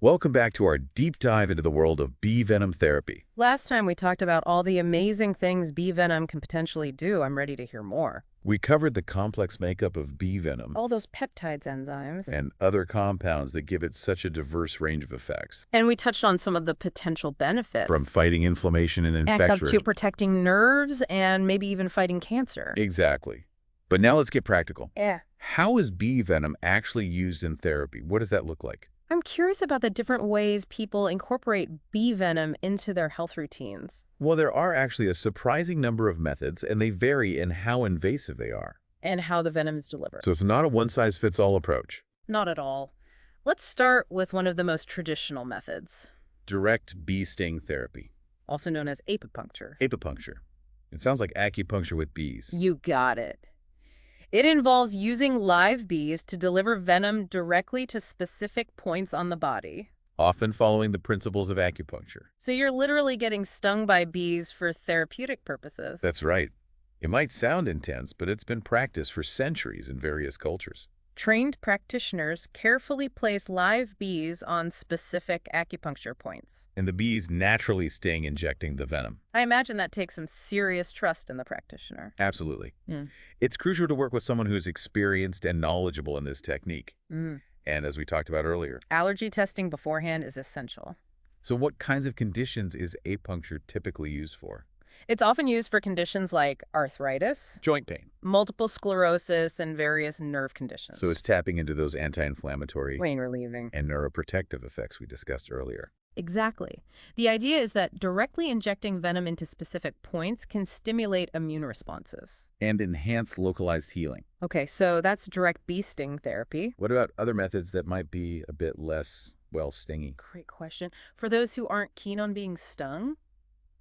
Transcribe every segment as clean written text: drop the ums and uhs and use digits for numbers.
Welcome back to our deep dive into the world of bee venom therapy. Last time we talked about all the amazing things bee venom can potentially do. I'm ready to hear more. We covered the complex makeup of bee venom All those peptides enzymes. and other compounds that give it such a diverse range of effects, And we touched on some of the potential benefits. from fighting inflammation and Back up infection. to protecting nerves and maybe even fighting cancer. Exactly. But now let's get practical. Yeah. How is bee venom actually used in therapy? What does that look like? I'm curious about the different ways people incorporate bee venom into their health routines. Well, there are actually a surprising number of methods, and they vary in how invasive they are. And how the venom is delivered. So it's not a one-size-fits-all approach. Not at all. Let's start with one of the most traditional methods, Direct bee sting therapy. also known as apipuncture. Apipuncture. It sounds like acupuncture with bees. You got it. It involves using live bees to deliver venom directly to specific points on the body. Often following the principles of acupuncture. So you're literally getting stung by bees for therapeutic purposes. That's right. It might sound intense, but it's been practiced for centuries in various cultures. Trained practitioners carefully place live bees on specific acupuncture points. And the bees naturally sting, injecting the venom. I imagine that takes some serious trust in the practitioner. Absolutely. Mm. It's crucial to work with someone who's experienced and knowledgeable in this technique. Mm. And as we talked about earlier. Allergy testing beforehand is essential. So what kinds of conditions is acupuncture typically used for? It's often used for conditions like arthritis, Joint pain. multiple sclerosis, and various nerve conditions. So it's tapping into those anti-inflammatory pain relieving. and neuroprotective effects we discussed earlier. Exactly. The idea is that directly injecting venom into specific points can stimulate immune responses. And enhance localized healing. Okay, so that's direct bee sting therapy. What about other methods that might be a bit less, well, stingy? Great question. For those who aren't keen on being stung?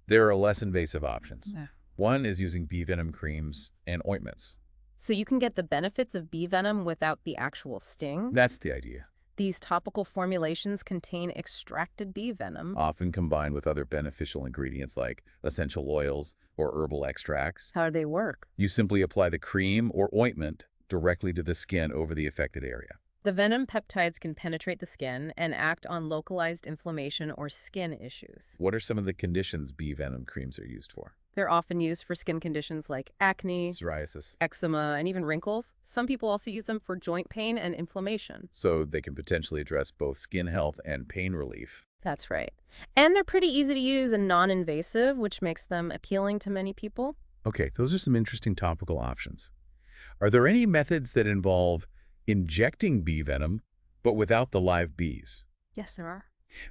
There are less invasive options. Yeah. One is using bee venom creams and ointments. So you can get the benefits of bee venom without the actual sting? That's the idea. These topical formulations contain extracted bee venom. Often combined with other beneficial ingredients like essential oils or herbal extracts. How do they work? You simply apply the cream or ointment directly to the skin over the affected area. The venom peptides can penetrate the skin and act on localized inflammation or skin issues. What are some of the conditions bee venom creams are used for? They're often used for skin conditions like acne, Psoriasis. eczema, and even wrinkles. Some people also use them for joint pain and inflammation. So they can potentially address both skin health and pain relief. That's right. And they're pretty easy to use and non-invasive, which makes them appealing to many people. Okay, those are some interesting topical options. Are there any methods that involve injecting bee venom, but without the live bees? Yes, there are.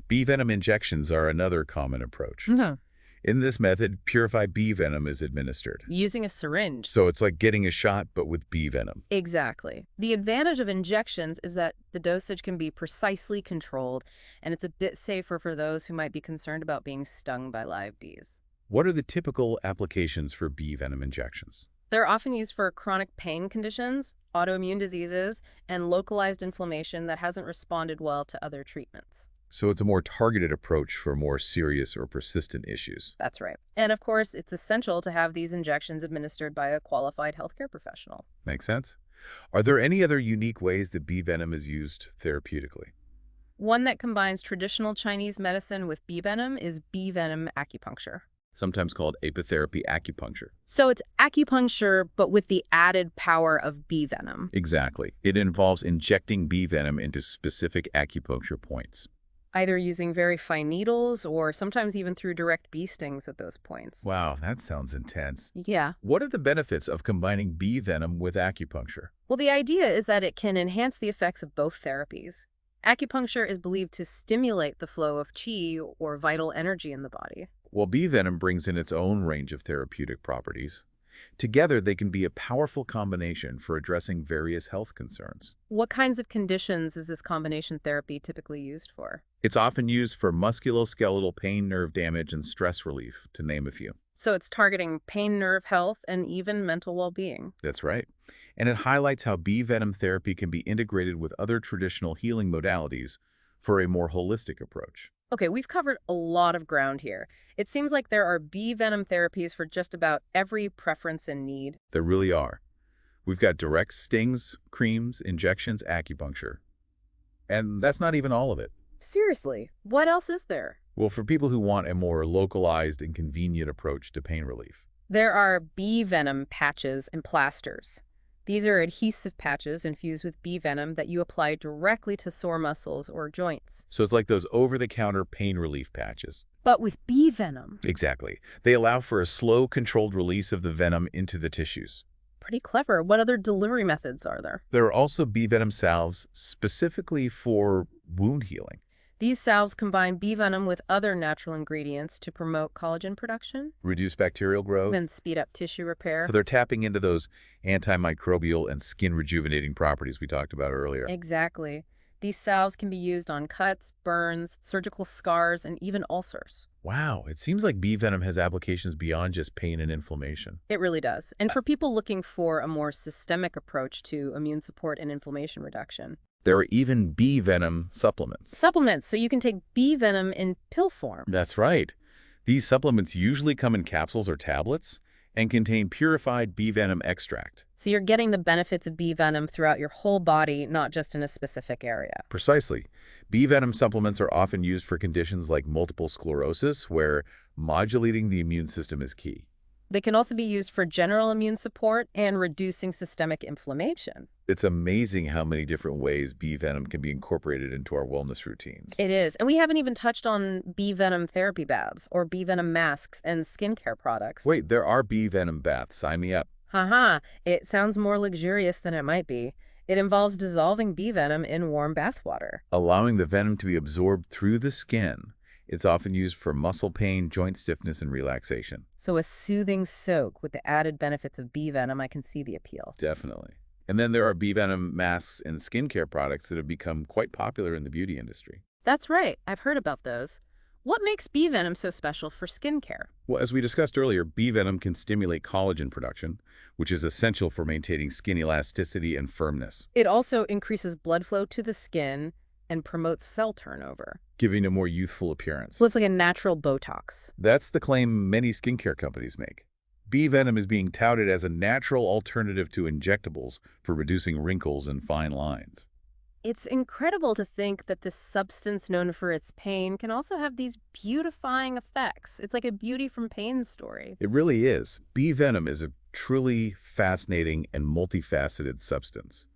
Bee venom injections are another common approach. In this method, purified bee venom is administered. Using a syringe. So it's like getting a shot, but with bee venom. Exactly. The advantage of injections is that the dosage can be precisely controlled, and it's a bit safer for those who might be concerned about being stung by live bees. What are the typical applications for bee venom injections? They're often used for chronic pain conditions, autoimmune diseases, and localized inflammation that hasn't responded well to other treatments. So it's a more targeted approach for more serious or persistent issues. That's right. And of course, it's essential to have these injections administered by a qualified healthcare professional. Makes sense? Are there any other unique ways that bee venom is used therapeutically? One that combines traditional Chinese medicine with bee venom is bee venom acupuncture. Sometimes called apitherapy acupuncture. So it's acupuncture, but with the added power of bee venom. Exactly. It involves injecting bee venom into specific acupuncture points. Either using very fine needles or sometimes even through direct bee stings at those points. Wow, that sounds intense. Yeah. What are the benefits of combining bee venom with acupuncture? Well, the idea is that it can enhance the effects of both therapies. Acupuncture is believed to stimulate the flow of qi or vital energy in the body. Well, bee venom brings in its own range of therapeutic properties. Together, they can be a powerful combination for addressing various health concerns. What kinds of conditions is this combination therapy typically used for? It's often used for musculoskeletal pain, nerve damage, and stress relief, to name a few. So it's targeting pain, nerve health, and even mental well-being. That's right. And it highlights how bee venom therapy can be integrated with other traditional healing modalities for a more holistic approach. Okay, we've covered a lot of ground here. It seems like there are bee venom therapies for just about every preference and need. There really are. We've got direct stings, creams, injections, acupuncture. And that's not even all of it. Seriously, what else is there? Well, for people who want a more localized and convenient approach to pain relief. There are bee venom patches and plasters. These are adhesive patches infused with bee venom that you apply directly to sore muscles or joints. So it's like those over-the-counter pain relief patches. But with bee venom. Exactly. They allow for a slow, controlled release of the venom into the tissues. Pretty clever. What other delivery methods are there? There are also bee venom salves specifically for wound healing. These salves combine bee venom with other natural ingredients to promote collagen production Reduce bacterial growth. and speed up tissue repair. So they're tapping into those antimicrobial and skin rejuvenating properties we talked about earlier. Exactly. These salves can be used on cuts, burns, surgical scars, and even ulcers. Wow, it seems like bee venom has applications beyond just pain and inflammation. It really does. And for people looking for a more systemic approach to immune support and inflammation reduction. There are even bee venom supplements. Supplements, so you can take bee venom in pill form. That's right. These supplements usually come in capsules or tablets and contain purified bee venom extract. So you're getting the benefits of bee venom throughout your whole body, not just in a specific area. Precisely. Bee venom supplements are often used for conditions like multiple sclerosis, where modulating the immune system is key. They can also be used for general immune support and reducing systemic inflammation. It's amazing how many different ways bee venom can be incorporated into our wellness routines. It is. And we haven't even touched on bee venom therapy baths or bee venom masks and skincare products. Wait, there are bee venom baths. Sign me up. Haha, it sounds more luxurious than it might be. It involves dissolving bee venom in warm bath water. Allowing the venom to be absorbed through the skin. It's often used for muscle pain, joint stiffness, and relaxation. So a soothing soak with the added benefits of bee venom, I can see the appeal. Definitely. And then there are bee venom masks and skincare products that have become quite popular in the beauty industry. That's right. I've heard about those. What makes bee venom so special for skincare? Well, as we discussed earlier, bee venom can stimulate collagen production, which is essential for maintaining skin elasticity and firmness, It also increases blood flow to the skin and promotes cell turnover. giving a more youthful appearance. So it's like a natural Botox. That's the claim many skincare companies make. Bee venom is being touted as a natural alternative to injectables for reducing wrinkles and fine lines. It's incredible to think that this substance known for its pain can also have these beautifying effects. It's like a beauty from pain story. It really is. Bee venom is a truly fascinating and multifaceted substance.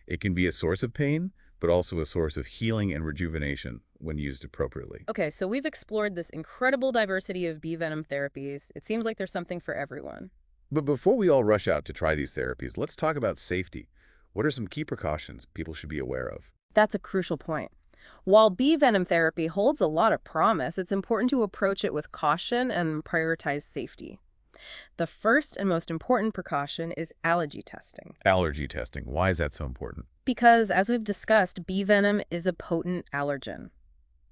It can be a source of pain, but also a source of healing and rejuvenation when used appropriately. Okay, so we've explored this incredible diversity of bee venom therapies. It seems like there's something for everyone. But before we all rush out to try these therapies, let's talk about safety. What are some key precautions people should be aware of? That's a crucial point. While bee venom therapy holds a lot of promise, it's important to approach it with caution and prioritize safety. The first and most important precaution is allergy testing. Allergy testing. Why is that so important? Because, as we've discussed, bee venom is a potent allergen.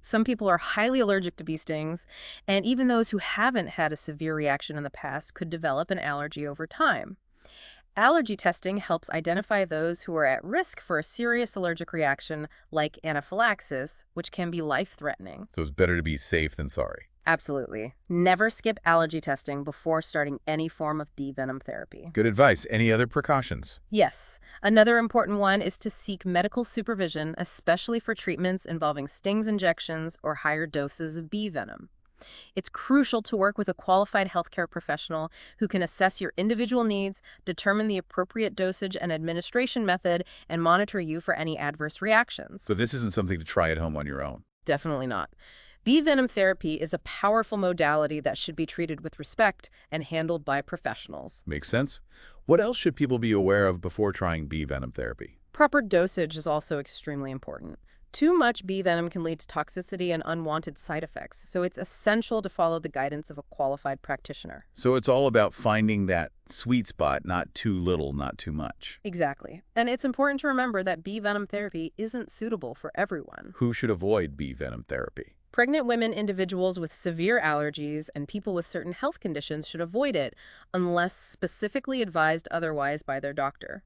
Some people are highly allergic to bee stings, and even those who haven't had a severe reaction in the past could develop an allergy over time. Allergy testing helps identify those who are at risk for a serious allergic reaction like anaphylaxis, which can be life-threatening. So it's better to be safe than sorry. Absolutely. Never skip allergy testing before starting any form of bee venom therapy. Good advice. Any other precautions? Yes. Another important one is to seek medical supervision, especially for treatments involving stings injections or higher doses of bee venom. It's crucial to work with a qualified healthcare professional who can assess your individual needs, determine the appropriate dosage and administration method, and monitor you for any adverse reactions. So this isn't something to try at home on your own. Definitely not. Bee venom therapy is a powerful modality that should be treated with respect and handled by professionals. Makes sense? What else should people be aware of before trying bee venom therapy? Proper dosage is also extremely important. Too much bee venom can lead to toxicity and unwanted side effects, so it's essential to follow the guidance of a qualified practitioner. So it's all about finding that sweet spot, not too little, not too much. Exactly. And it's important to remember that bee venom therapy isn't suitable for everyone. Who should avoid bee venom therapy? Pregnant women, individuals with severe allergies, and people with certain health conditions should avoid it unless specifically advised otherwise by their doctor.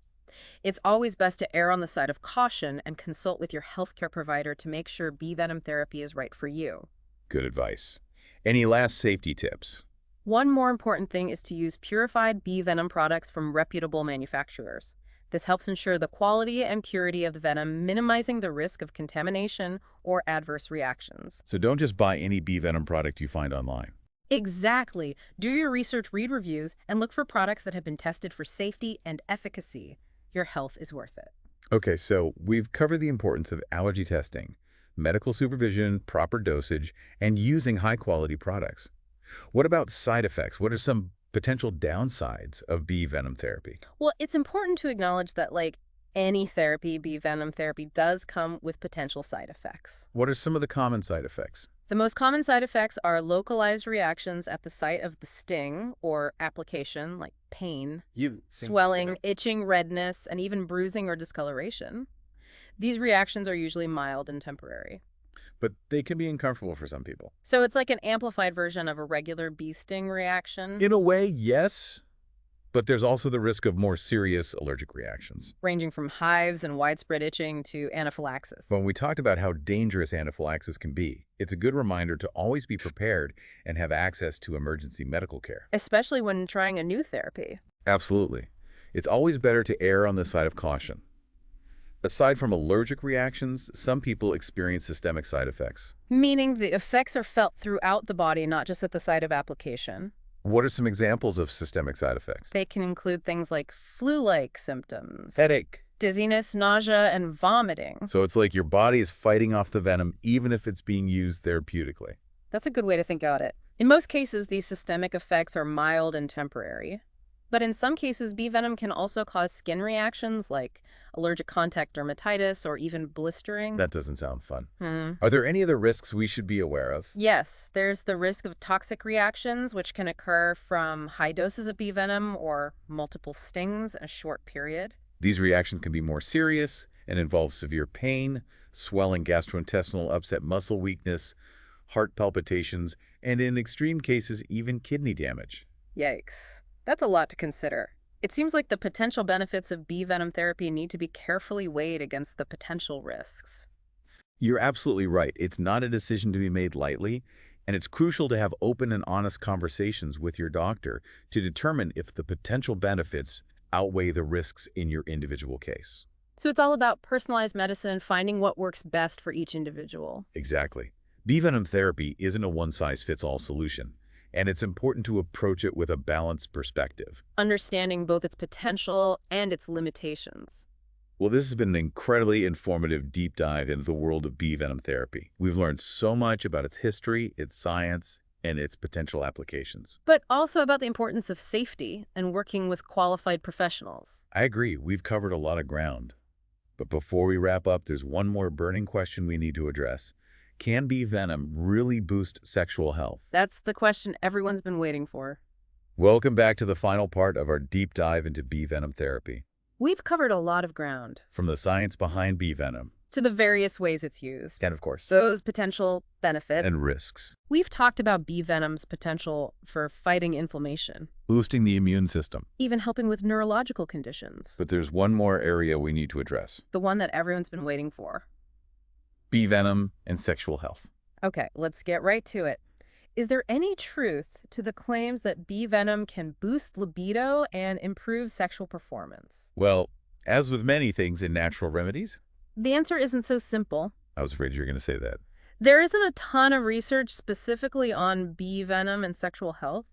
It's always best to err on the side of caution and consult with your healthcare provider to make sure bee venom therapy is right for you. Good advice. Any last safety tips? One more important thing is to use purified bee venom products from reputable manufacturers. This helps ensure the quality and purity of the venom, minimizing the risk of contamination or adverse reactions. So don't just buy any bee venom product you find online. Exactly. Do your research, read reviews, and look for products that have been tested for safety and efficacy. Your health is worth it. Okay, so we've covered the importance of allergy testing, medical supervision, proper dosage, and using high-quality products. What about side effects? What are some potential downsides of bee venom therapy? Well, it's important to acknowledge that, like any therapy, bee venom therapy does come with potential side effects. What are some of the common side effects? The most common side effects are localized reactions at the site of the sting or application, like pain, swelling, itching, redness, and even bruising or discoloration. These reactions are usually mild and temporary. But they can be uncomfortable for some people. So it's like an amplified version of a regular bee sting reaction, In a way, yes, but there's also the risk of more serious allergic reactions. ranging from hives and widespread itching to anaphylaxis. When we talked about how dangerous anaphylaxis can be, it's a good reminder to always be prepared and have access to emergency medical care. Especially when trying a new therapy. Absolutely. It's always better to err on the side of caution. Aside from allergic reactions, some people experience systemic side effects. Meaning the effects are felt throughout the body, not just at the site of application. What are some examples of systemic side effects? They can include things like flu-like symptoms, Headache. dizziness, nausea, and vomiting. So it's like your body is fighting off the venom even if it's being used therapeutically. That's a good way to think about it. In most cases, these systemic effects are mild and temporary. But in some cases, bee venom can also cause skin reactions like allergic contact dermatitis or even blistering. That doesn't sound fun. Are there any other risks we should be aware of? Yes, there's the risk of toxic reactions, which can occur from high doses of bee venom or multiple stings in a short period. These reactions can be more serious and involve severe pain, swelling, gastrointestinal upset, muscle weakness, heart palpitations, and in extreme cases, even kidney damage. Yikes. That's a lot to consider. It seems like the potential benefits of bee venom therapy need to be carefully weighed against the potential risks. You're absolutely right. It's not a decision to be made lightly, and it's crucial to have open and honest conversations with your doctor to determine if the potential benefits outweigh the risks in your individual case. So it's all about personalized medicine, finding what works best for each individual. Exactly. Bee venom therapy isn't a one-size-fits-all solution, and it's important to approach it with a balanced perspective. Understanding both its potential and its limitations. Well, this has been an incredibly informative deep dive into the world of bee venom therapy. We've learned so much about its history, its science, and its potential applications. But also about the importance of safety and working with qualified professionals. I agree, we've covered a lot of ground. But before we wrap up, there's one more burning question we need to address. Can bee venom really boost sexual health? That's the question everyone's been waiting for. Welcome back to the final part of our deep dive into bee venom therapy. We've covered a lot of ground, From the science behind bee venom, to the various ways it's used, and of course, those potential benefits. and risks. We've talked about bee venom's potential for fighting inflammation, Boosting the immune system. even helping with neurological conditions. But there's one more area we need to address. The one that everyone's been waiting for. Bee venom and sexual health. Okay, let's get right to it. Is there any truth to the claims that bee venom can boost libido and improve sexual performance? Well, as with many things in natural remedies, The answer isn't so simple. I was afraid you were going to say that. There isn't a ton of research specifically on bee venom and sexual health,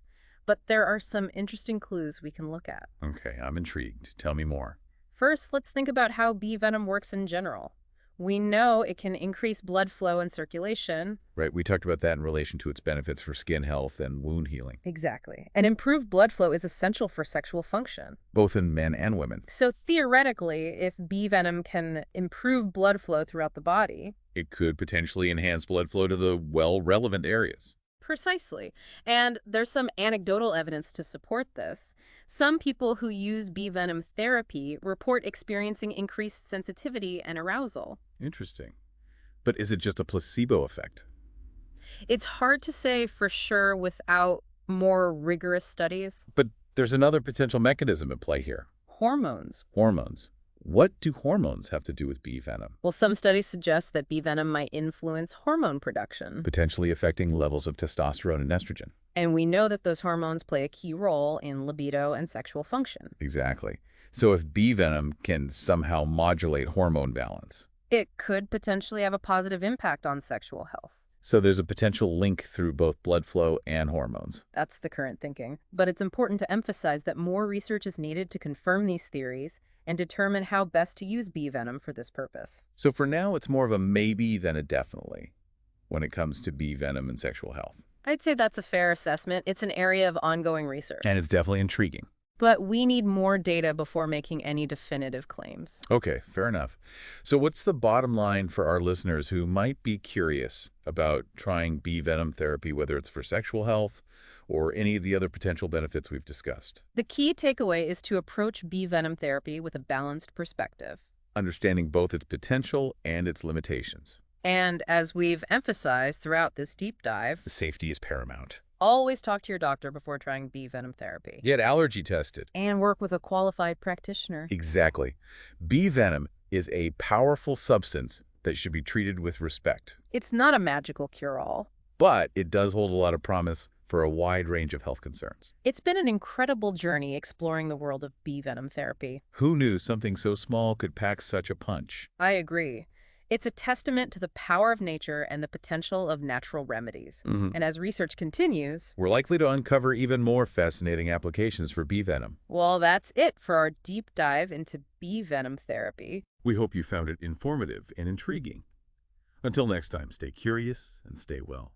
but there are some interesting clues we can look at. Okay, I'm intrigued. Tell me more. First, let's think about how bee venom works in general. We know it can increase blood flow and circulation. Right, we talked about that in relation to its benefits for skin health and wound healing, Exactly. And improved blood flow is essential for sexual function. both in men and women. So theoretically, if bee venom can improve blood flow throughout the body, It could potentially enhance blood flow to the, well, relevant areas. precisely. And there's some anecdotal evidence to support this. Some people who use bee venom therapy report experiencing increased sensitivity and arousal. Interesting. But is it just a placebo effect? It's hard to say for sure without more rigorous studies. But there's another potential mechanism at play here. Hormones. Hormones. What do hormones have to do with bee venom? Well, some studies suggest that bee venom might influence hormone production. Potentially affecting levels of testosterone and estrogen. And we know that those hormones play a key role in libido and sexual function. Exactly. So if bee venom can somehow modulate hormone balance. It could potentially have a positive impact on sexual health. So there's a potential link through both blood flow and hormones. That's the current thinking. But it's important to emphasize that more research is needed to confirm these theories and determine how best to use bee venom for this purpose. So for now, it's more of a maybe than a definitely when it comes to bee venom and sexual health. I'd say that's a fair assessment. It's an area of ongoing research. And it's definitely intriguing. But we need more data before making any definitive claims. Okay, fair enough. So what's the bottom line for our listeners who might be curious about trying bee venom therapy, whether it's for sexual health or any of the other potential benefits we've discussed? The key takeaway is to approach bee venom therapy with a balanced perspective. Understanding both its potential and its limitations. And as we've emphasized throughout this deep dive, The safety is paramount. always talk to your doctor before trying bee venom therapy. Get allergy tested. And work with a qualified practitioner. Exactly. Bee venom is a powerful substance that should be treated with respect. It's not a magical cure-all. But it does hold a lot of promise for a wide range of health concerns. It's been an incredible journey exploring the world of bee venom therapy. Who knew something so small could pack such a punch? I agree. It's a testament to the power of nature and the potential of natural remedies. And as research continues, We're likely to uncover even more fascinating applications for bee venom. well, that's it for our deep dive into bee venom therapy. We hope you found it informative and intriguing. Until next time, stay curious and stay well.